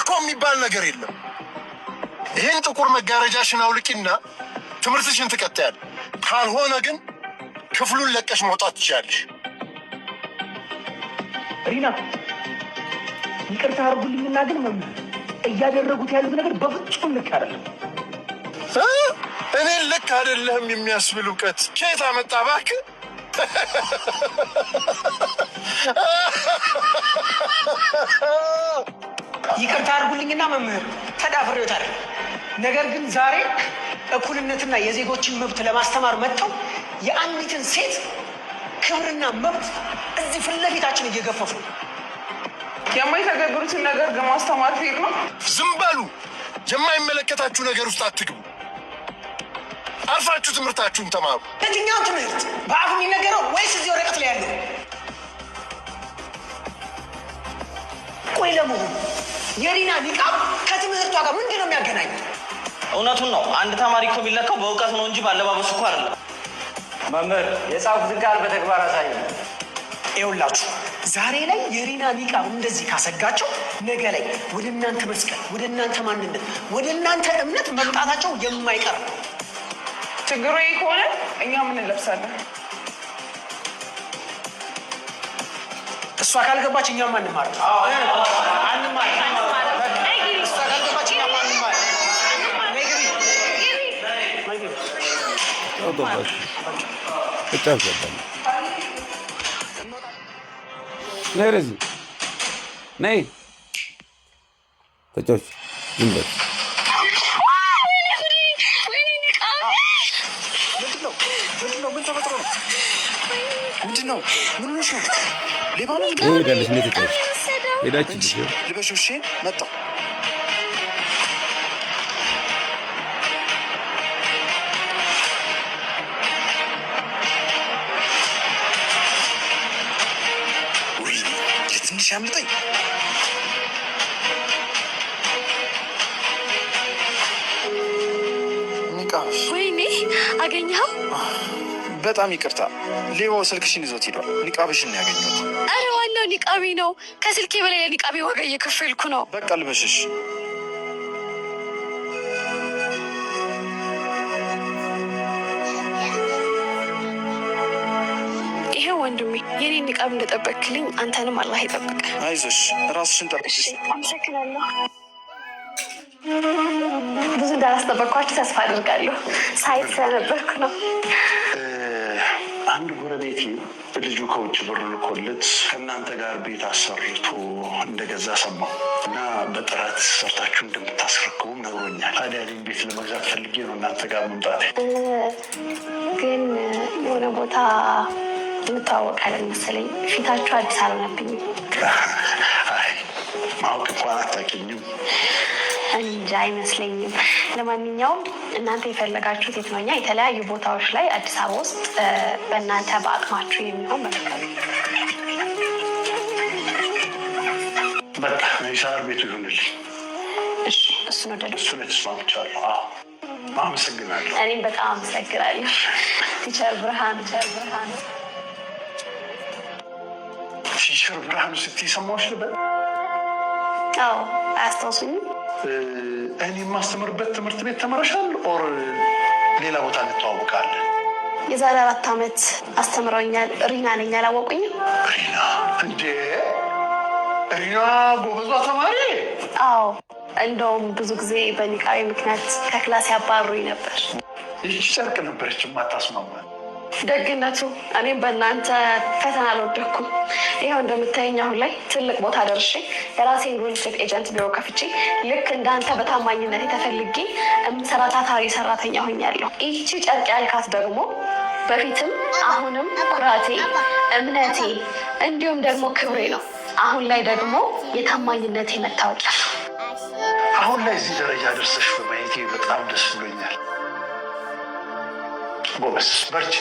እኮ የሚባል ነገር የለም። ይህን ጥቁር መጋረጃሽን አውልቂና ትምህርትሽን ትቀጥያለሽ። ካልሆነ ግን ክፍሉን ለቀሽ መውጣት ትችያለሽ። ሪና ይቅርታ አድርጉልኝና ግን መምህር እያደረጉት ያሉት ነገር በፍጹም ልክ አይደለም። እኔን ልክ አይደለህም የሚያስብል እውቀት ከየት አመጣ እባክህ? ይቅርታ አድርጉልኝና መምህር ተዳፍሬዎታል። ነገር ግን ዛሬ እኩልነትና የዜጎችን መብት ለማስተማር መጥተው የአንዲትን ሴት ክብርና መብት እዚህ ፊት ለፊታችን እየገፈፉ የማይተገብሩትን ነገር ግን ማስተማር ፌር ነው። ዝም በሉ። የማይመለከታችሁ ነገር ውስጥ አትግቡ። አርፋችሁ ትምህርታችሁን ተማሩ። የትኛው ትምህርት በአፍ የሚነገረው ወይስ እዚህ ወረቀት ላይ ያለው? ቆይ ለመሆኑ የሪና ኒቃብ ከትምህርቷ ጋር ምንድን ነው የሚያገናኝ? እውነቱን ነው። አንድ ተማሪ እኮ የሚለካው በእውቀት ነው እንጂ ባለባበሱ እኮ አይደለም። መምህር የጻፉትን ቃል በተግባር አሳዩ። ይኸውላችሁ ዛሬ ላይ የሪና ኒቃብ እንደዚህ ካሰጋቸው ነገ ላይ ወደ እናንተ መስቀል፣ ወደ እናንተ ማንነት፣ ወደ እናንተ እምነት መምጣታቸው የማይቀር ነው። ችግሩ ይህ ከሆነ እኛ ምን እንለብሳለን? እሷ ካልገባች እኛም አንማር። ነይ ረዚ ነይ ተጫዎች ዝንበት ምንድነው? ምን ሆነሽ ነው? ሌባ ነው ሄዳለች። እንዴት ተጫዎች ሄዳች ልበሽ። እሺ መጣሁ። ትንሽ ያምልጠኝ። ኒቃብሽ። ወይኔ አገኘኸው? በጣም ይቅርታ፣ ሌባው ስልክሽን ይዞት ሄዷል። ኒቃብሽን ነው ያገኘሁት። አረ ዋናው ኒቃቤ ነው። ከስልኬ በላይ የኒቃቤ ዋጋ እየከፈልኩ ነው። በቃ ልበሽሽ። ይሄ ወንድሜ የኔን ኒቃብ እንደጠበቅልኝ አንተንም አላህ ይጠብቅ። አይዞሽ፣ ራስሽን ጠብቅሽ። አመሰግናለሁ። ብዙ እንዳላስጠበቅኳችሁ ተስፋ አድርጋለሁ። ሳይት ስለነበርኩ ነው። አንድ ጎረቤቴ ልጁ ከውጭ ብር ልኮለት ከእናንተ ጋር ቤት አሰርቶ እንደገዛ ሰማሁ እና በጥራት ሰርታችሁ እንደምታስረክቡም ነግሮኛል። ታዲያ እኔም ቤት ለመግዛት ፈልጌ ነው እናንተ ጋር መምጣቴ። ግን የሆነ ቦታ እንተዋወቃለን መሰለኝ። ፊታችሁ አዲስ አልሆነብኝም። አይ ማወቅ እንኳን አታውቂኝም። እንጃ አይመስለኝም። ለማንኛውም እናንተ የፈለጋችሁት የት ነው? እኛ የተለያዩ ቦታዎች ላይ አዲስ አበባ ውስጥ በእናንተ በአቅማችሁ የሚሆን መለካሉ። በቃ የሳር ቤቱ ይሁንልኝ። እሱን ወደዱ? እሱን ተስማምቻለሁ። አመሰግናለሁ። እኔም በጣም አመሰግናለሁ። ቲቸር ብርሃኑ ቲቸር ብርሃኑ ስትይ ሰማሁሽ ልበል? አዎ፣ አያስታውሱኝም? እኔ የማስተምርበት ትምህርት ቤት ተመረሻል ኦር ሌላ ቦታ እንተዋወቃለን? የዛሬ 4 ዓመት አስተምረውኛል። ሪና ነኝ። አላወቁኝም? ሪና? እንዴ ሪና ጎበዟ ተማሪ? አዎ፣ እንደውም ብዙ ጊዜ በኒቃቤ ምክንያት ከክላስ ያባሩኝ ነበር። ይህች ጨርቅ ነበረች የማታስማማ። ደግነቱ እኔም በእናንተ ፈተና አልወደኩም። ይኸው እንደምታየኝ አሁን ላይ ትልቅ ቦታ ደርሼ የራሴን ሪል ስቴት ኤጀንት ቢሮ ከፍቼ ልክ እንዳንተ በታማኝነት የተፈልጌ የምሰራ ታታሪ ሰራተኛ ሆኛለሁ። ይህቺ ጨርቅ ያልካት ደግሞ በፊትም አሁንም ኩራቴ፣ እምነቴ እንዲሁም ደግሞ ክብሬ ነው። አሁን ላይ ደግሞ የታማኝነቴ መታወቂያ ነው። አሁን ላይ እዚህ ደረጃ ደርሰሽ በማየቴ በጣም ደስ ብሎኛል። ጎበስ በርቺ።